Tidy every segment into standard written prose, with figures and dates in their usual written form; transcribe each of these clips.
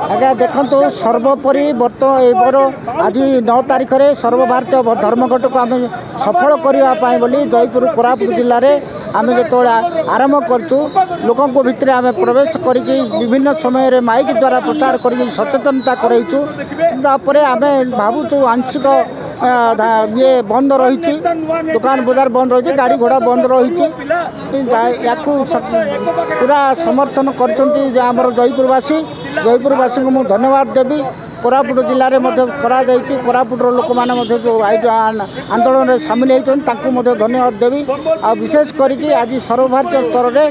आज्ञा देखु सर्वोपरि बर्तर आज 9 तारिख में सर्वभारतीय धर्मघट को आम सफल करने बोली जयपुर कोरापुट जिले में आम जो आरंभ करूँ लोकों भितर आम प्रवेश कर विभिन्न समय माइक द्वारा प्रचार कर सचेतनता कराइपर आम भावुँ आंशिक ये बंद रही दुकान बजार बंद रही गाड़ी घोड़ा बंद रही या पूरा समर्थन कर जयपुरवासी को मुझे धन्यवाद देवी कोरापुट जिले में कोरापुटर लोक मैंने जो आंदोलन में सामिल होती धन्यवाद देवी आ विशेष करके आज सर्वभारतीय स्तर में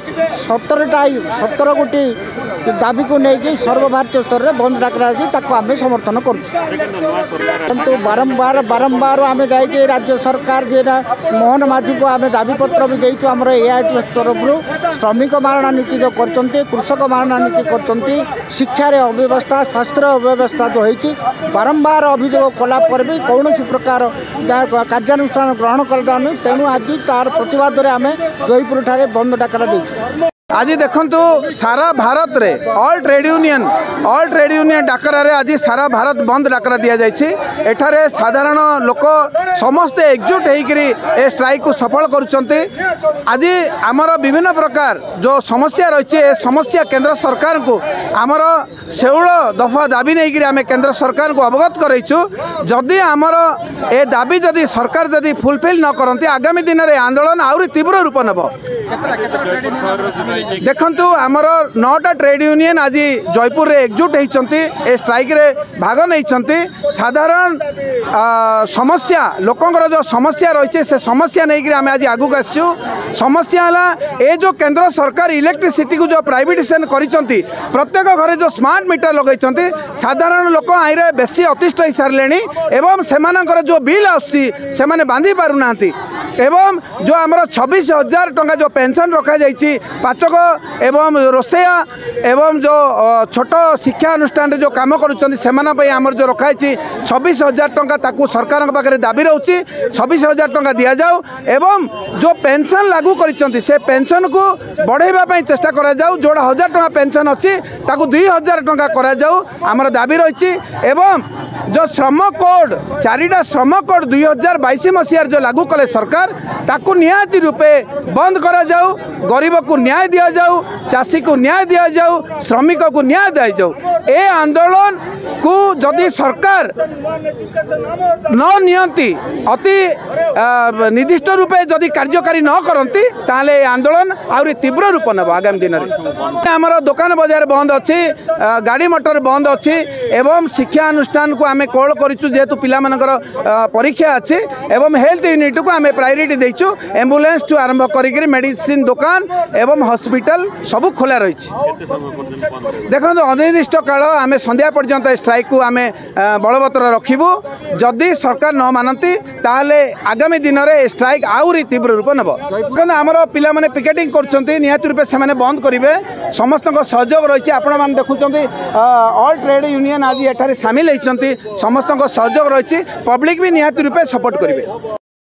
17 गोटी दाबी को लेकिन सर्वभारतीय स्तर में बंद डाकरा आम समर्थन करूँ बारंबार आम जा राज्य सरकार जे मोहन माझी को आम दाबी पत्र भी देचु आम एआईटी तरफ श्रमिक मारणा नीति जो कर कृषक मारणा नीति कर शिक्षार अव्यवस्था स्वास्थ्य अव्यवस्था जो होती बारंबार अभियोग कलापर भी कौन प्रकार कार्यानुष्ठान ग्रहण कर तेणु आज तार प्रतिवाद में आम जयपुर ठारे बंद डाकरा देचु। आज देखंतु सारा भारत रे ऑल ट्रेड यूनियन डाकरा रे आज सारा भारत बंद डाकरा दिया जायछि। एठारे साधारण लोक समस्ते एकजुट होकरी ए स्ट्राइक को सफल करुचंती। आज आमर विभिन्न प्रकार जो समस्या रही है समस्या केंद्र सरकार को आमर 16 दफा दाबी नहीं करी आमे केंद्र सरकार को अवगत करैछु। जदि आमर ए दाबी जदि सरकार जदि फुलफिल न करती आगामी दिन में आंदोलन आउरी तीव्र रूप नेब। देखंतु आमर 9टा ट्रेड यूनियन आज जयपुर रे एकजुट होती ए स्ट्राइक रे भाग नहीं। साधारण समस्या लोकंर जो समस्या रही से समस्या नहीं कि आम आज आगू आसचु। समस्या है ए जो केंद्र सरकार इलेक्ट्रिसिटी को जो प्राइवेटाइजेशन करिसंती प्रत्येक घरे जो स्मार्ट मीटर लगैछंती साधारण लोक आईरे बेसी अतिष्ठ हो सारे एवं सेमानकर जो बिल आसी से बांधी पारुना एवं जो आमर 26,000 टंका जो पेंशन रखा जाइए पाचक एवं रोसैया एवं जो छोट शिक्षा अनुष्ठान जो काम करुँच आमर जो रखाई 26,000 टंका ताकू सरकार पाखे दाबी रोचे 26,000 टंका दि जाऊ एवं जो पेंशन लागू करिसेंती से पेंशन को बढ़ाइबा चेष्टा करा जाऊ। जोड़ा 1000 टंका पेंशन अच्छी ताकू 2000 टंका करा जाऊ आमर दाबी रही। एवं जो श्रम कोड 4टा श्रम कोड 2022 मसीहार जो लागू कले सरकार ताकू निहाती रूपे बंद करा जाऊ। गरीब को न्याय दिया जाऊ, चाषी को न्याय दिया जाऊ, श्रमिक को न्याय दिया जाऊ। ए आंदोलन को जदि सरकार न नियंती अति निर्दिष्ट रूपे जदि कार्यकारी न करती ताले आंदोलन आउरी तीव्र रूप नेब। आगामी दिन में आमर दुकान बाजार बंद अच्छी गाड़ी मोटर बंद अच्छी एवं शिक्षा अनुष्ठान को आम कॉल करूँ जेहेतु पिलामानकर परीक्षा अच्छी एवं हेल्थ यूनिट को आम प्रायोरिटी देचु। एम्बुलेंस ठू आरंभ करी मेडिसिन दुकान एवं हॉस्पिटल सब खोला रही। देखो अनिर्दिष्ट काल आम संध्या पर्यंत स्ट्राइक को आम बलवत्तर रखिबू। जदि सरकार न मानती ताले आगामी दिन में स्ट्राइक आउरी तीव्र रूप नेब। आमर पिला माने पिकेटिंग करछंती निहाती रूपे से बंद करेंगे समस्त सहयोग रही। आपण मैंने देखुं ऑल ट्रेड यूनियन आज एठारे सामिल होती समस्त सहयोग रही। पब्लिक भी निहाती रूपे सपोर्ट करेंगे।